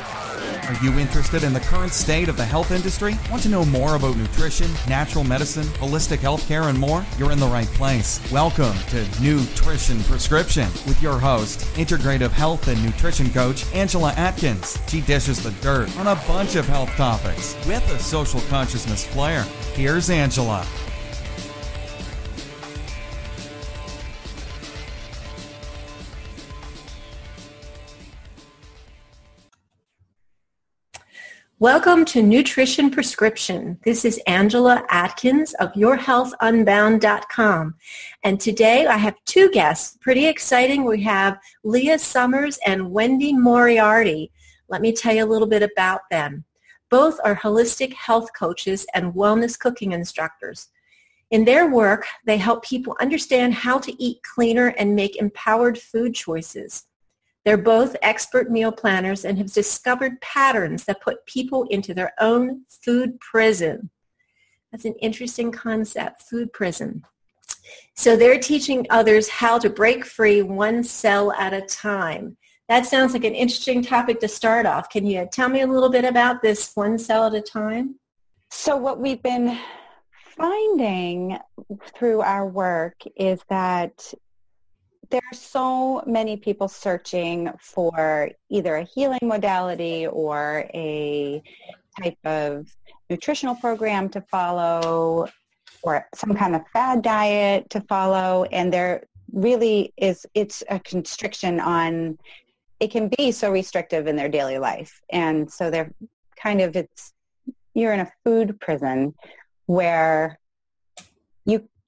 Are you interested in the current state of the health industry? Want to know more about nutrition, natural medicine, holistic healthcare, and more? You're in the right place. Welcome to Nutrition Prescription with your host, integrative health and nutrition coach, Angela Atkins. She dishes the dirt on a bunch of health topics with a social consciousness flair. Here's Angela. Welcome to Nutrition Prescription. This is Angela Atkins of YourHealthUnbound.com. And today I have two guests. Pretty exciting. We have Leah Summers and Wendy Moriarty. Let me tell you a little bit about them. Both are holistic health coaches and wellness cooking instructors. In their work, they help people understand how to eat cleaner and make empowered food choices. They're both expert meal planners and have discovered patterns that put people into their own food prison. That's an interesting concept, food prison. So they're teaching others how to break free one cell at a time. That sounds like an interesting topic to start off. Can you tell me a little bit about this one cell at a time? So what we've been finding through our work is that there are so many people searching for either a healing modality or a type of nutritional program to follow or some kind of fad diet to follow. And there really is, it's a constriction on, it can be so restrictive in their daily life. And so they're kind of, you're in a food prison where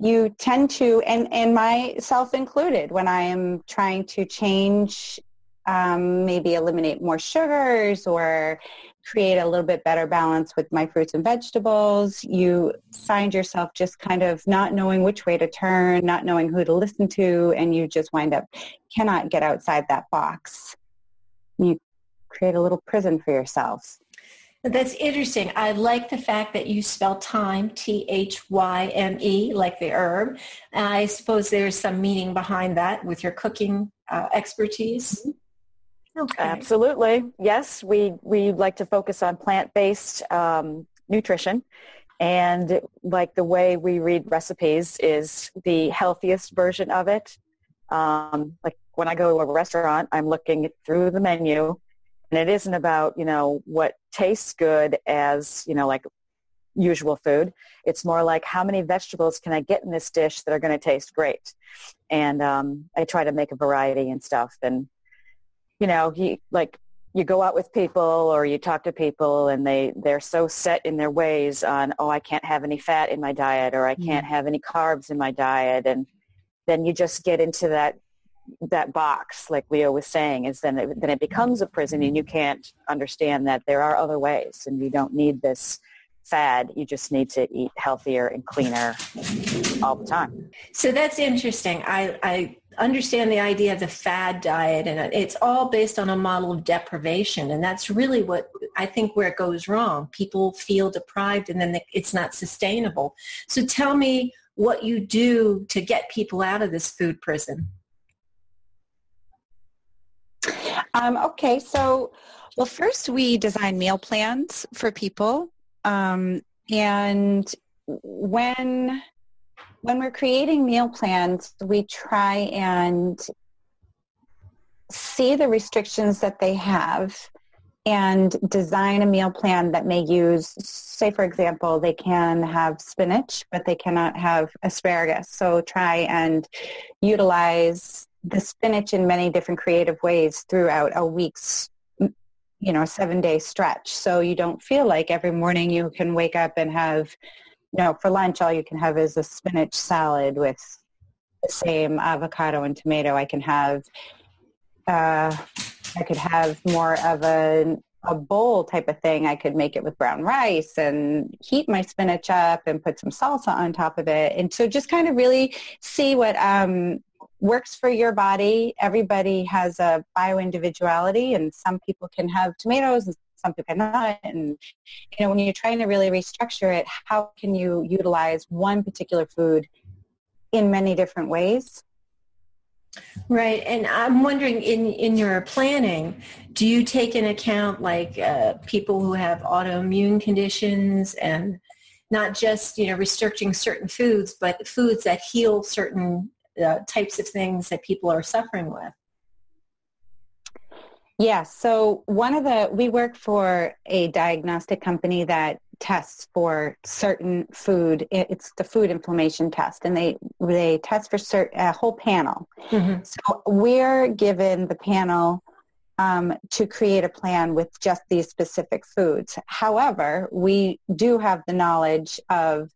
you tend to, and myself included, when I am trying to change, maybe eliminate more sugars or create a little bit better balance with my fruits and vegetables, you find yourself just kind of not knowing which way to turn, not knowing who to listen to, and you just wind up cannot get outside that box. You create a little prison for yourself. That's interesting. I like the fact that you spell thyme, Thyme, like the herb. I suppose there's some meaning behind that with your cooking expertise. Okay. Absolutely. Yes, we like to focus on plant-based nutrition. And like the way we read recipes is the healthiest version of it. Like when I go to a restaurant, I'm looking through the menu. And it isn't about, what tastes good as, like usual food. It's more like how many vegetables can I get in this dish that are going to taste great? And I try to make a variety and stuff. And, you go out with people or you talk to people and they're so set in their ways on, I can't have any fat in my diet or I can't have any carbs in my diet. And then you just get into that box, like Leah was saying, is then it becomes a prison and you can't understand that there are other ways and you don't need this fad. You just need to eat healthier and cleaner all the time. So that's interesting. I understand the idea of the fad diet, and it's all based on a model of deprivation, and that's really what I think where it goes wrong. People feel deprived and then it's not sustainable. So tell me what you do to get people out of this food prison. Okay, so, first we design meal plans for people, and when we're creating meal plans, we try and see the restrictions that they have and design a meal plan that may use, say, for example, they can have spinach, but they cannot have asparagus. So try and utilize the spinach in many different creative ways throughout a week's, 7-day stretch. So you don't feel like every morning you can wake up and have, for lunch, all you can have is a spinach salad with the same avocado and tomato. I could have more of a bowl type of thing. I could make it with brown rice and heat my spinach up and put some salsa on top of it. And so just kind of really see what works for your body. Everybody has a bio-individuality, and some people can have tomatoes and some people cannot. And, when you're trying to really restructure it, how can you utilize one particular food in many different ways? Right. And I'm wondering, in your planning, do you take into account like people who have autoimmune conditions, and not just, restricting certain foods, but foods that heal certain types of things that people are suffering with? Yeah, so we work for a diagnostic company that tests for certain food. It's the food inflammation test, and they test for a whole panel. Mm-hmm. So we're given the panel to create a plan with just these specific foods. However, we do have the knowledge of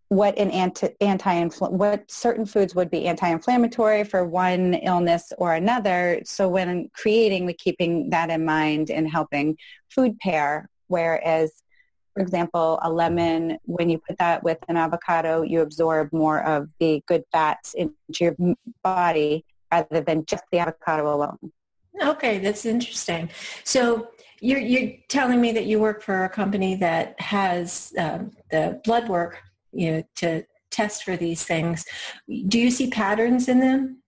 what what certain foods would be anti-inflammatory for one illness or another. So when creating, we're keeping that in mind and helping food pair. Whereas, for example, a lemon, when you put that with an avocado, you absorb more of the good fats into your body rather than just the avocado alone. Okay, that's interesting. So you're telling me that you work for a company that has the blood work, to test for these things. Do you see patterns in them?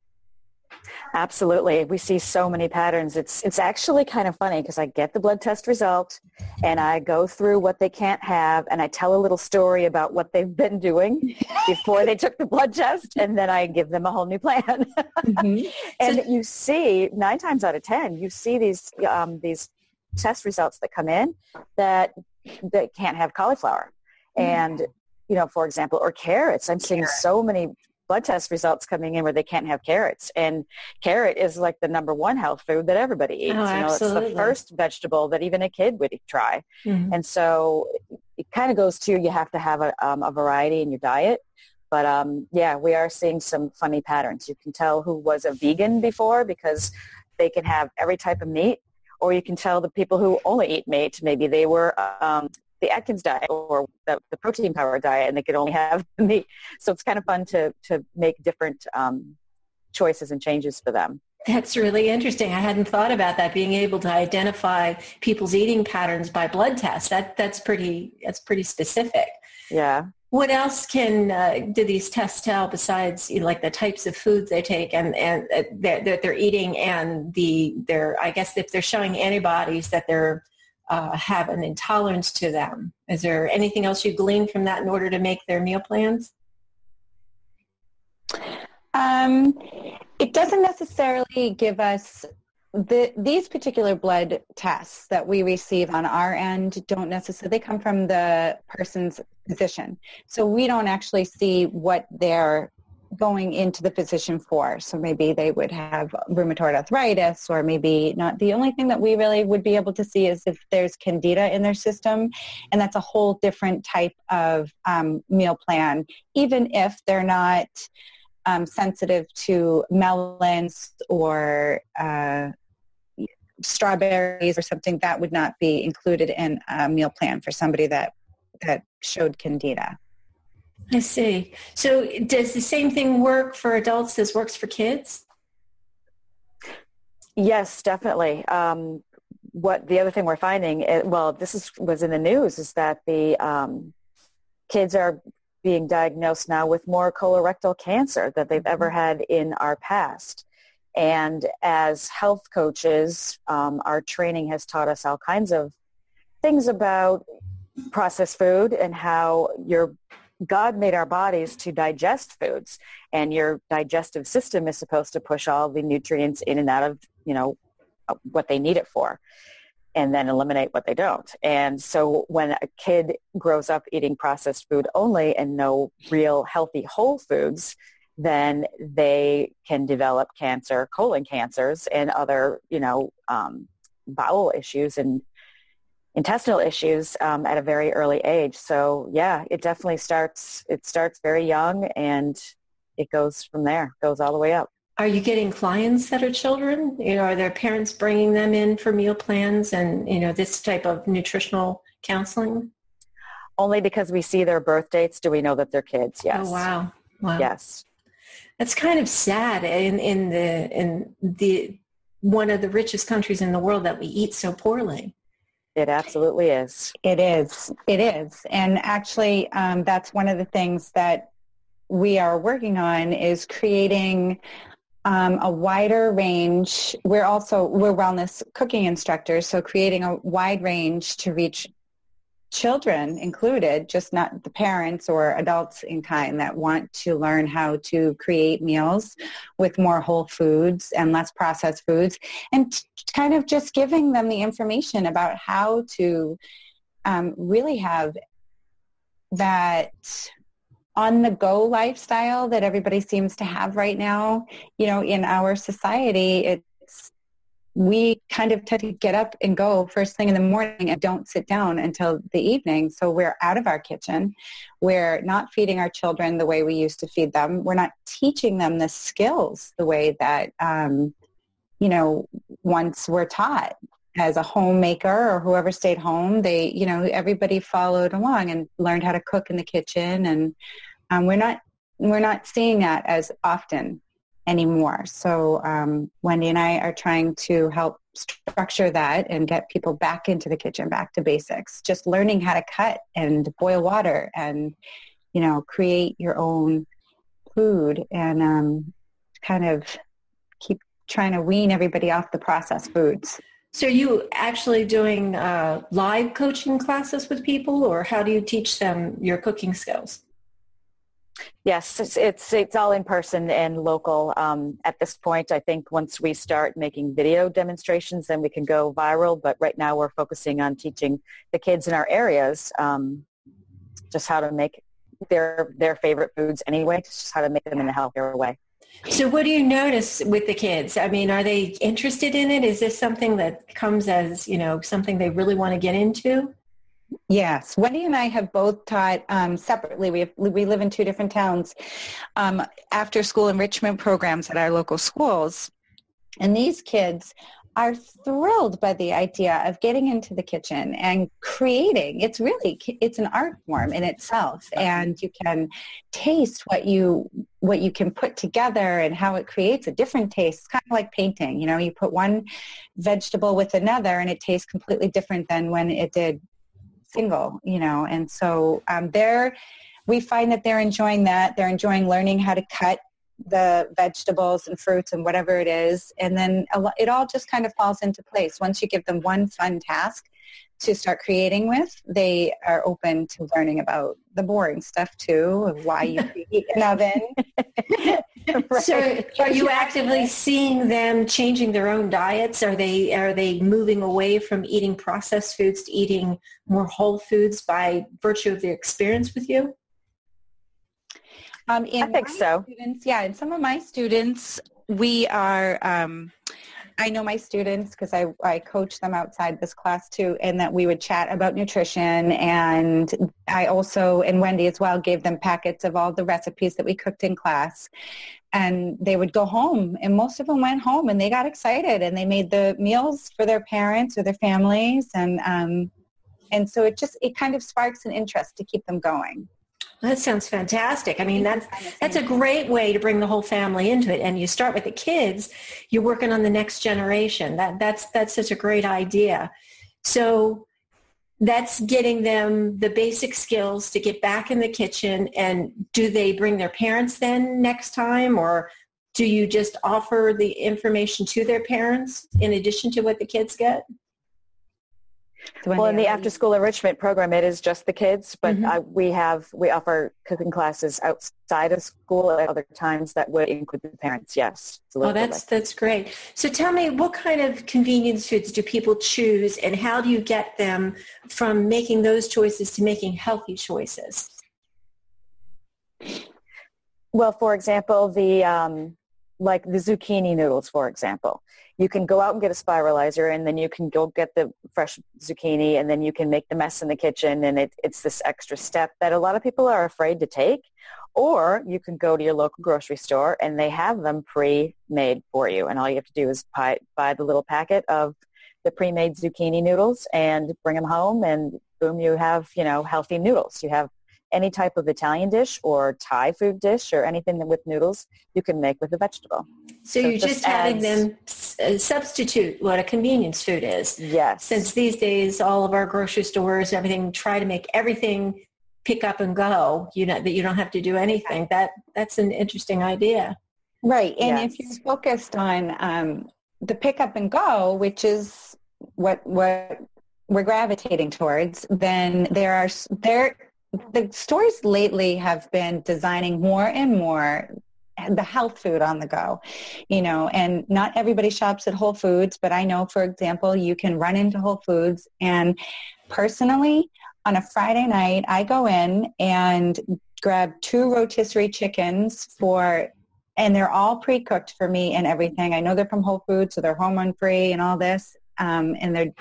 Absolutely. We see so many patterns. It's actually kind of funny because I get the blood test result and I go through what they can't have, and I tell a little story about what they've been doing before they took the blood test, and then I give them a whole new plan. Mm-hmm. And you see, 9 times out of 10, you see these test results that come in that can't have cauliflower. Mm-hmm. And for example, or carrots. I'm seeing so many blood test results coming in where they can't have carrots. And carrot is like the number one health food that everybody eats. Oh, absolutely. It's the first vegetable that even a kid would try. Mm-hmm. And so it kind of goes to, you have to have a variety in your diet. But we are seeing some funny patterns. You can tell who was a vegan before because they can have every type of meat, or you can tell the people who only eat meat, maybe they were the Atkins diet or the protein power diet, and they could only have meat. So it's kind of fun to make different choices and changes for them. That's really interesting. I hadn't thought about that, being able to identify people's eating patterns by blood tests. That's pretty specific. Yeah. What else do these tests tell besides like the types of foods they take and that they're eating, and I guess if they're showing antibodies that they're have an intolerance to them? Is there anything else you glean from that in order to make their meal plans? It doesn't necessarily give us these particular blood tests that we receive on our end don't necessarily come from the person's physician. So we don't actually see what they're going into the physician for. So maybe they would have rheumatoid arthritis, or maybe not. The only thing that we really would be able to see is if there's candida in their system, and that's a whole different type of meal plan, even if they're not sensitive to melons or strawberries or something. That would not be included in a meal plan for somebody that showed candida. I see. So does the same thing work for adults as works for kids? Yes, definitely. What the other thing we're finding, was in the news, is that the kids are being diagnosed now with more colorectal cancer than they've ever had in our past. And as health coaches, our training has taught us all kinds of things about processed food and how God made our bodies to digest foods, and your digestive system is supposed to push all the nutrients in and out of, what they need it for, and then eliminate what they don't. And so when a kid grows up eating processed food only and no real healthy whole foods, then they can develop cancer, colon cancers, and other, bowel issues and intestinal issues at a very early age. So yeah, it definitely starts very young, and it goes from there, goes all the way up. Are you getting clients that are children? Are their parents bringing them in for meal plans and, this type of nutritional counseling? Only because we see their birth dates do we know that they're kids, yes. Oh, wow. Yes. That's kind of sad in the one of the richest countries in the world that we eat so poorly. It absolutely is. It is. And actually, that's one of the things that we are working on, is creating a wider range. We're wellness cooking instructors, so creating a wide range to reach children included, just not the parents or adults in kind that want to learn how to create meals with more whole foods and less processed foods, and kind of just giving them the information about how to really have that on-the-go lifestyle that everybody seems to have right now. You know, in our society, we kind of tend to get up and go first thing in the morning and don't sit down until the evening. So we're out of our kitchen. We're not feeding our children the way we used to feed them. We're not teaching them the skills the way that, once we're taught. As a homemaker or whoever stayed home, everybody followed along and learned how to cook in the kitchen. And we're not seeing that as often anymore. So Wendy and I are trying to help structure that and get people back into the kitchen, back to basics, just learning how to cut and boil water and, create your own food and kind of keep trying to wean everybody off the processed foods. So are you actually doing live coaching classes with people, or how do you teach them your cooking skills? Yes, it's all in person and local. At this point, I think once we start making video demonstrations, then we can go viral. But right now we're focusing on teaching the kids in our areas just how to make their favorite foods anyway, just how to make them in a healthier way. So what do you notice with the kids? I mean, are they interested in it? Is this something that comes as, something they really want to get into? Yes. Wendy and I have both taught separately. We live in two different towns, after school enrichment programs at our local schools. And these kids are thrilled by the idea of getting into the kitchen and creating. It's an art form in itself, and you can taste what you can put together and how it creates a different taste. It's kind of like painting. You put one vegetable with another and it tastes completely different than when it did single, and so we find that they're enjoying that. They're enjoying learning how to cut the vegetables and fruits and whatever it is, and then it all just kind of falls into place. Once you give them one fun task to start creating with, they are open to learning about the boring stuff too, of why you preheat an oven. Right. So are you actively seeing them changing their own diets? Are they moving away from eating processed foods to eating more whole foods by virtue of their experience with you? I think so. In some of my students, we are, I know my students because I coach them outside this class too, and that we would chat about nutrition. And I also, and Wendy as well, gave them packets of all the recipes that we cooked in class. And they would go home, and most of them went home and they got excited and they made the meals for their parents or their families. And so it kind of sparks an interest to keep them going. That sounds fantastic. I mean, that's a great way to bring the whole family into it. And you start with the kids, you're working on the next generation. That's such a great idea. So that's getting them the basic skills to get back in the kitchen. And do they bring their parents then next time, or do you just offer the information to their parents in addition to what the kids get? Well, in the after-school enrichment program, it is just the kids, but we offer cooking classes outside of school at other times that would include the parents. Yes. Oh, that's great. So tell me, what kind of convenience foods do people choose, and how do you get them from making those choices to making healthy choices? Well, for example, the zucchini noodles, for example. You can go out and get a spiralizer, and then you can go get the fresh zucchini, and then you can make the mess in the kitchen, and it's this extra step that a lot of people are afraid to take. Or you can go to your local grocery store, and they have them pre-made for you, and all you have to do is buy the little packet of the pre-made zucchini noodles and bring them home, and boom, you have, healthy noodles. You have any type of Italian dish or Thai food dish or anything with noodles you can make with a vegetable. So you're just having them substitute what a convenience food is. Yes. Since these days, all of our grocery stores, everything, try to make everything pick up and go, that you don't have to do anything. That's an interesting idea. Right. And if you're focused on the pick up and go, which is what we're gravitating towards, then the stores lately have been designing more and more the health food on the go, and not everybody shops at Whole Foods, but I know, for example, you can run into Whole Foods, and personally, on a Friday night, I go in and grab 2 rotisserie chickens and they're all pre-cooked for me and everything. I know they're from Whole Foods, so they're hormone free and all this, and they're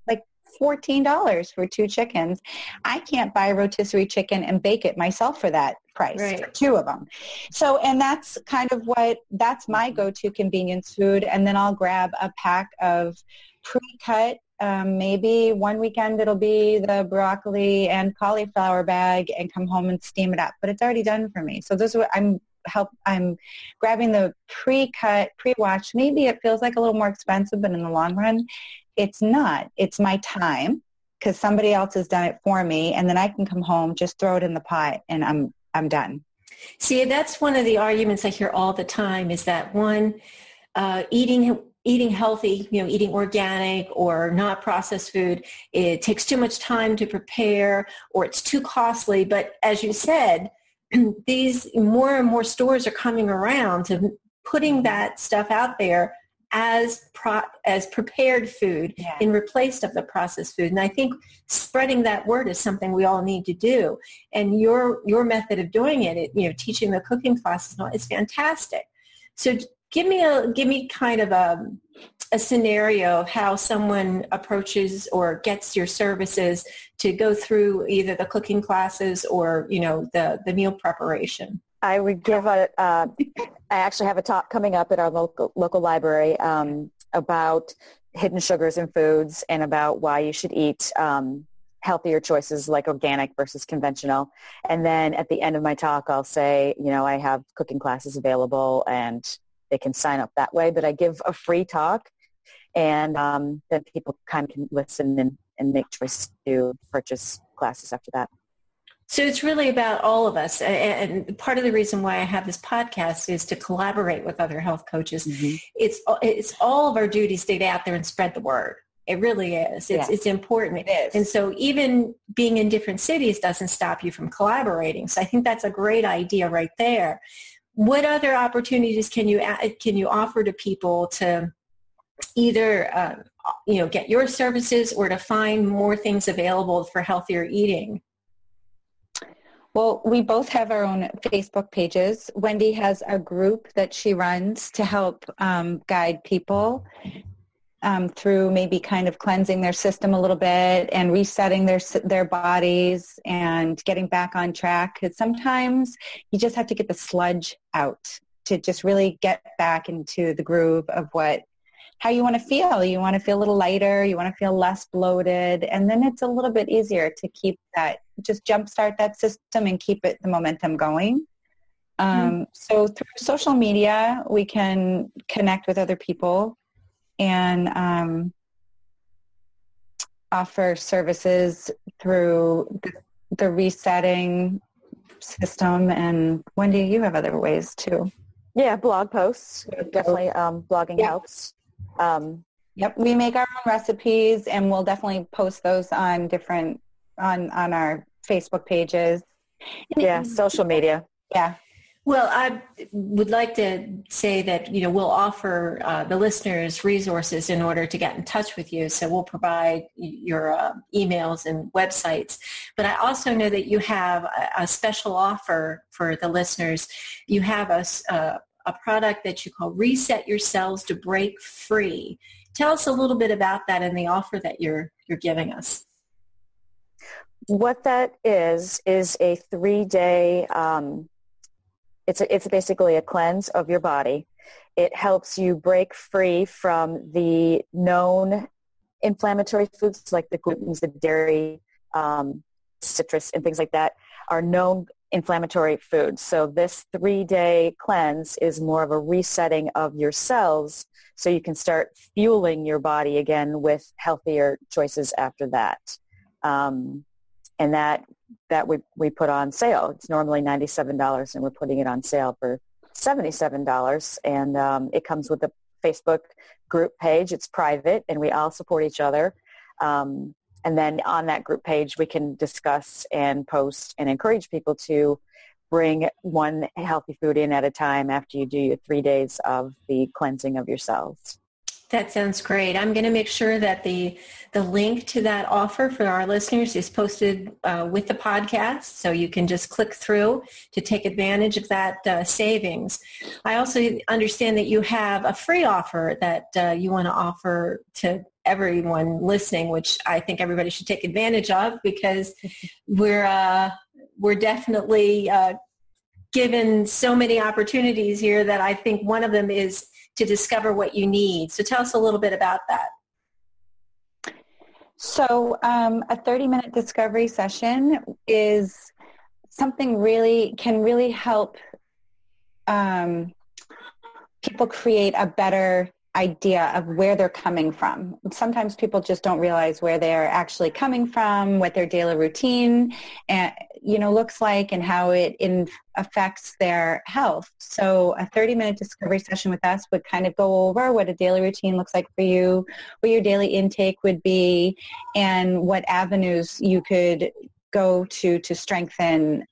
like $14 for 2 chickens. I can't buy a rotisserie chicken and bake it myself for that price, for 2 of them. So, and that's kind of that's my go-to convenience food. And then I'll grab a pack of pre-cut, maybe one weekend it'll be the broccoli and cauliflower bag, and come home and steam it up. But it's already done for me. So this is what I'm grabbing the pre-cut, pre-washed. Maybe it feels like a little more expensive, but in the long run, it's not. It's my time because somebody else has done it for me, and then I can come home, just throw it in the pot, and I'm done. See, that's one of the arguments I hear all the time is that one, eating healthy, eating organic or not processed food, it takes too much time to prepare or it's too costly. But as you said, these more and more stores are coming around to putting that stuff out there as prepared food in replace of the processed food. And I think spreading that word is something we all need to do. And your method of doing it, teaching the cooking classes, is fantastic. So give me kind of a scenario of how someone approaches or gets your services to go through either the cooking classes or, the meal preparation. I would give I actually have a talk coming up at our local library about hidden sugars in foods and about why you should eat healthier choices like organic versus conventional. And then at the end of my talk, I'll say, I have cooking classes available and they can sign up that way. But I give a free talk, and then people kind of can listen and make choices to purchase classes after that. So it's really about all of us. And part of the reason why I have this podcast is to collaborate with other health coaches. Mm-hmm. It's all of our duties to get out there and spread the word. It really is. It's important. It is. And so even being in different cities doesn't stop you from collaborating. So I think that's a great idea right there. What other opportunities can you offer to people to either get your services or to find more things available for healthier eating? Well, we both have our own Facebook pages. Wendy has a group that she runs to help guide people through maybe kind of cleansing their system a little bit and resetting their bodies and getting back on track. Because sometimes you just have to get the sludge out to just really get back into the groove of how you want to feel. You want to feel a little lighter. You want to feel less bloated. And then it's a little bit easier to keep that, just jumpstart that system and keep the momentum going. So through social media, we can connect with other people and offer services through the resetting system. And Wendy, you have other ways too. Yeah, blog posts. Definitely blogging helps. Yep, we make our own recipes, and we'll definitely post those on on our Facebook pages. Yeah, social media. Yeah. Well, I would like to say that, we'll offer the listeners resources in order to get in touch with you. So we'll provide your emails and websites. But I also know that you have a special offer for the listeners. You have a product that you call Reset Your Cells to Break Free. Tell us a little bit about that and the offer that you're giving us. What that is a 3-day, it's basically a cleanse of your body. It helps you break free from the known inflammatory foods like the glutens, the dairy, citrus, and things like that are known inflammatory foods. So this 3-day cleanse is more of a resetting of your cells so you can start fueling your body again with healthier choices after that. And that we put on sale. It's normally $97, and we're putting it on sale for $77, and it comes with a Facebook group page. It's private, and we all support each other. And then on that group page, we can discuss and post and encourage people to bring one healthy food in at a time after you do your 3 days of the cleansing of your cells. That sounds great. I'm going to make sure that the link to that offer for our listeners is posted with the podcast, so you can just click through to take advantage of that savings. I also understand that you have a free offer that you want to offer to everyone listening, which I think everybody should take advantage of, because we're definitely given so many opportunities here that I think one of them is to discover what you need. So tell us a little bit about that. So a 30-minute discovery session is something can really help people create a better idea of where they're coming from. Sometimes people just don't realize where they're actually coming from, what their daily routine looks like, and how it affects their health. So a 30-minute discovery session with us would kind of go over what a daily routine looks like for you, what your daily intake would be, and what avenues you could go to strengthen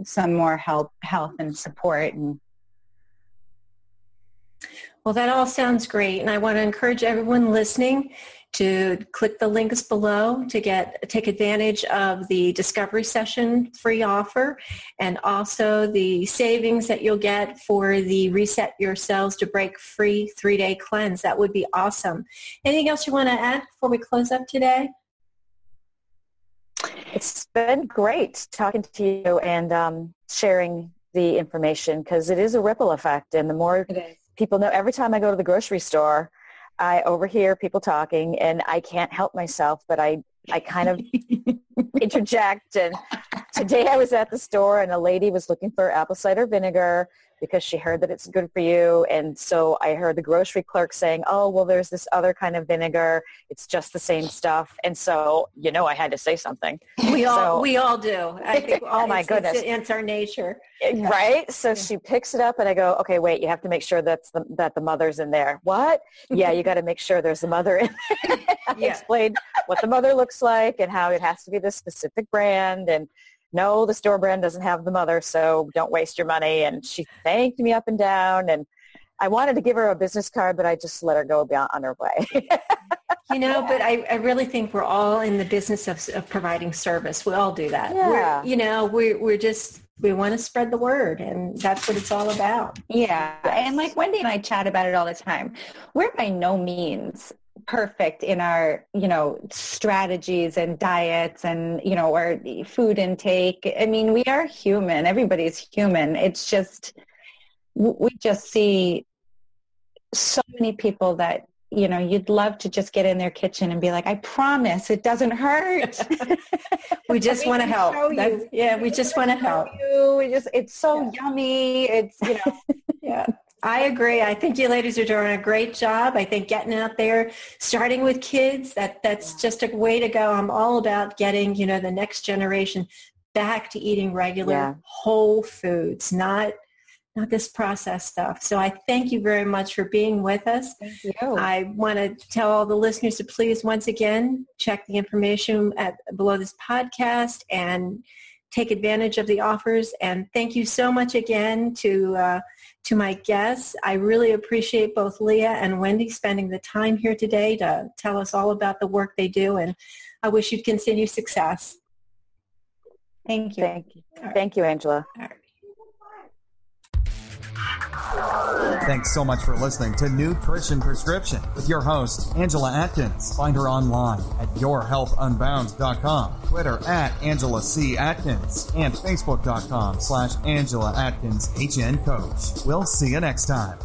some more health and support. Well, that all sounds great, and I want to encourage everyone listening to click the links below to take advantage of the discovery session free offer, and also the savings that you'll get for the Reset Your Cells to Break Free 3-day cleanse. That would be awesome. Anything else you want to add before we close up today? It's been great talking to you and sharing the information, because it is a ripple effect, and the more people know, every time I go to the grocery store, I overhear people talking, and I can't help myself, but I kind of interject. And today I was at the store, and a lady was looking for apple cider vinegar because she heard that it's good for you. And so I heard the grocery clerk saying, oh, well, there's this other kind of vinegar. It's just the same stuff. And so, I had to say something. We all do. I think, oh, my goodness. It's our nature. Right? So she picks it up, and I go, okay, wait, you have to make sure that the mother's in there. What? Yeah, you got to make sure there's a mother in there. I explained what the mother looks like and how it has to be this specific brand, and no, the store brand doesn't have the mother, so don't waste your money. And she thanked me up and down, and I wanted to give her a business card, but I just let her go on her way. But I really think we're all in the business of providing service. We all do that. Yeah. We want to spread the word, and that's what it's all about. Yeah. And like Wendy and I chat about it all the time. We're by no means perfect in our, strategies and diets and, our food intake. I mean, we are human. Everybody's human. It's just, we just see so many people that, you'd love to just get in their kitchen and be like, I promise it doesn't hurt. We just want to help. We just want to help. It's so yummy. It's, Yeah. I agree. I think you ladies are doing a great job. I think getting out there, starting with kids, that's just a way to go. I'm all about getting, the next generation back to eating regular whole foods, not this processed stuff. So I thank you very much for being with us. Thank you. I want to tell all the listeners to please, once again, check the information below this podcast and take advantage of the offers. And thank you so much again to my guests. I really appreciate both Leah and Wendy spending the time here today to tell us all about the work they do, and I wish you'd continue success. Thank you. Thank you. Right. Thank you, Angela. All right. Thanks so much for listening to Nutrition Prescription with your host, Angela Atkins. Find her online at yourhealthunbound.com, Twitter at Angela C. Atkins, and Facebook.com/Angela Atkins HN Coach. We'll see you next time.